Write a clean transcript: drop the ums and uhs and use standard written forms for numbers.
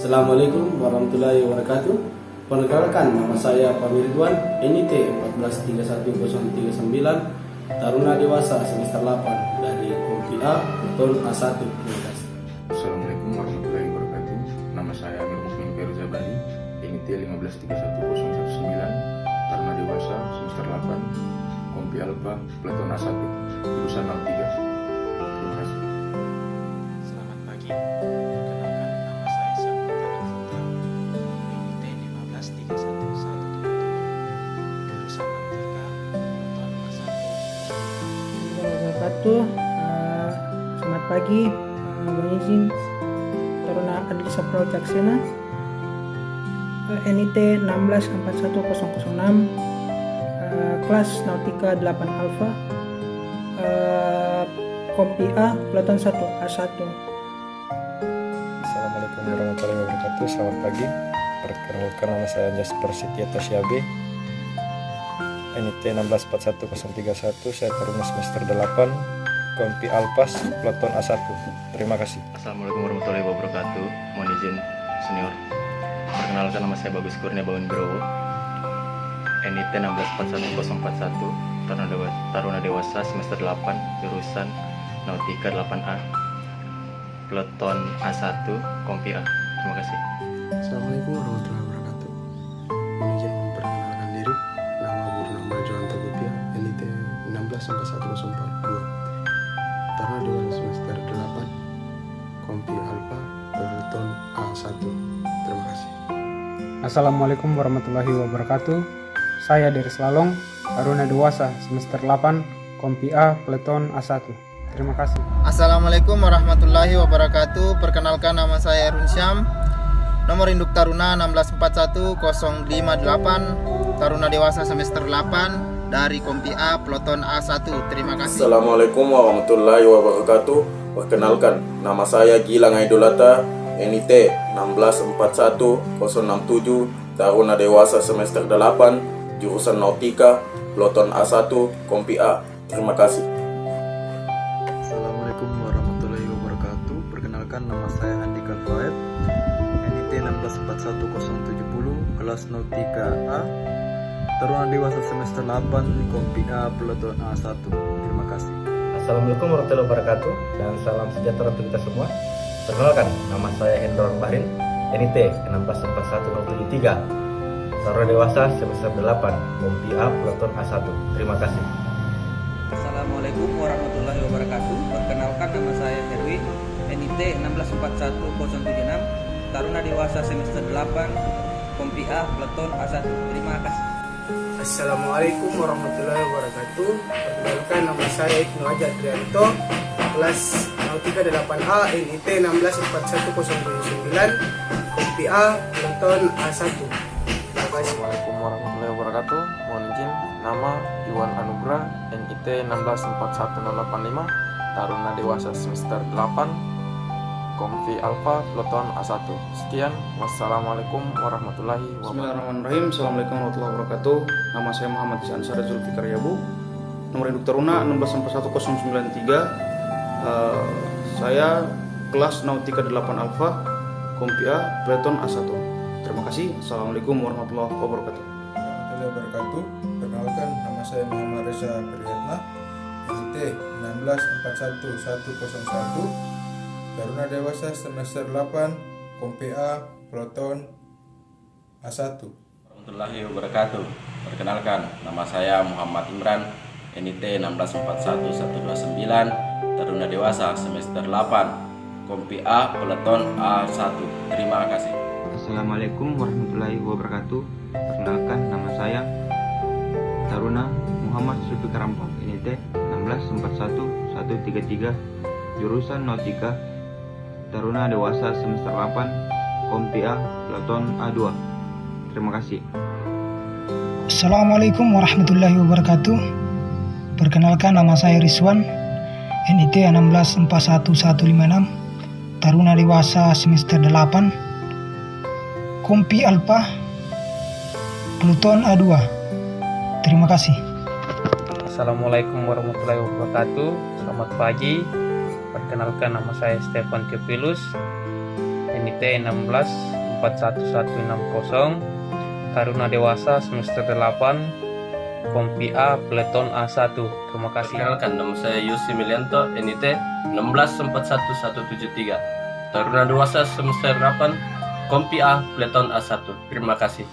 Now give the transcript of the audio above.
Assalamualaikum warahmatullahi wabarakatuh. Perkenalkan, nama saya Pamir Ridwan, NIT 1431039, Taruna Dewasa semester 8 dari Kompi A, Beton A1. Terima kasih. Assalamualaikum warahmatullahi wabarakatuh. Nama saya Amir Mukmin Feruza Bali, NIT 1531019, Taruna Dewasa semester 8, Kompi Alpha, Beton A1, jurusan 03. Terima kasih. Selamat pagi. Perkenalkan, nama saya Syahmutar Al-Fitra, NIT 1531127, jurusan 63, Beton A1. Wabarakatuh. Selamat pagi. Mohon izin Taruna Adlisa Prawicaksena, NIT 1641006, kelas Nautika 8 Alpha, Kompi A, Peleton 1 A1. Assalamualaikum warahmatullahi wabarakatuh. Selamat pagi. Perkenalkan, nama saya Jasper Setia Tasyabe, NIT 1641031. Saya taruna semester 8, Kompi Alpas, Peleton A1. Terima kasih. Assalamualaikum warahmatullahi wabarakatuh. Mohon izin senior. Perkenalkan, nama saya Bagus Kurnia Baun Growo, NIT 1641041, Taruna Dewasa semester 8, jurusan Nautika 8A, Peleton A1, Kompi A. Terima kasih. Assalamualaikum warahmatullahi wabarakatuh. Mohon izin memperkenalkan diri. Nama Purnama Johanto Gupia, NIT 1641042, Taruna Dewasa semester 8, Kompi Alpha, Peleton A1. Terima kasih. Assalamualaikum warahmatullahi wabarakatuh. Saya Deris Lalong, Taruna Dewasa semester 8, Kompi A, Peleton A1. Terima kasih. Assalamualaikum warahmatullahi wabarakatuh. Perkenalkan, nama saya Erwin Syam, nomor induk Taruna 1641058, Taruna Dewasa semester 8 dari Kompi A, Peleton A1. Terima kasih. Assalamualaikum warahmatullahi wabarakatuh. Perkenalkan, nama saya Gilang Aidulata, NIT 1641067, Taruna Dewasa semester 8, jurusan Nautika, Peleton A1, Kompi A. Terima kasih. Assalamualaikum warahmatullahi wabarakatuh. Perkenalkan, nama saya Handika Faed, NIT 1641070, kelas Nautika A, Taruna Dewasa semester 8, Kompi A, Peleton A1. Terima kasih. Assalamualaikum warahmatullahi wabarakatuh dan salam sejahtera untuk kita semua. Perkenalkan, nama saya Hendron Bahrin, NIT 1641073, Taruna Dewasa semester 8, Kompi A, Peleton A1. Terima kasih. Assalamualaikum warahmatullahi wabarakatuh. Perkenalkan, nama saya Herwi, NIT 1641076, Taruna Dewasa semester 8, Kompi A, Peleton A1. Terima kasih. Assalamualaikum warahmatullahi wabarakatuh. Perkenalkan, nama saya Ibnu Hajar Trianto, kelas Nautika 8A, NIT 1641079, Kompi A, Peleton A1. Assalamualaikum warahmatullahi wabarakatuh. Mohon izin, nama Iwan Anugrah, NIT 1611085, Taruna Dewasa semester 8, Kompi Alpha, Peleton A1. Sekian, wassalamualaikum warahmatullahi wabarakatuh. Bismillahirrahmanirrahim. Assalamualaikum warahmatullahi wabarakatuh. Nama saya Muhammad Ansar Zulfikar Yabu, nomor induk Taruna 1641093. Saya kelas Nautika 8 Alpha, Kompi A, Peleton A1. Terima kasih. Assalamualaikum warahmatullahi wabarakatuh. Warahmatullahi wabarakatuh. Perkenalkan, nama saya Muhammad Reza Priyatna, NIT 1641101, Taruna Dewasa semester 8, Kompi A, Peleton A1. Warahmatullahi wabarakatuh. Perkenalkan, nama saya Muhammad Imran, NIT 1641129, Taruna Dewasa semester 8, Kompi A, Peleton A1. Terima kasih. Assalamualaikum warahmatullahi wabarakatuh. Perkenalkan, nama saya Taruna Muhammad Zulfikar Rampong, NIT 1641133, jurusan Nautika, Taruna Dewasa semester 8, Kompi A, Peleton A2. Terima kasih. Assalamualaikum warahmatullahi wabarakatuh. Perkenalkan, nama saya Rizwan, NIT 1641156, Taruna Dewasa semester 8, Kompi Alpha, Peleton A2. Terima kasih. Assalamualaikum warahmatullahi wabarakatuh. Selamat pagi. Perkenalkan, nama saya Stefan Theophilus, NIT 1641160, Taruna Dewasa semester 8, Kompi A Peleton A1. Terima kasih. Perkenalkan, nama saya Yosi Milianto, NIT 1641173, Taruna Dewasa semester 8, Kompi A Peleton A1. Terima kasih.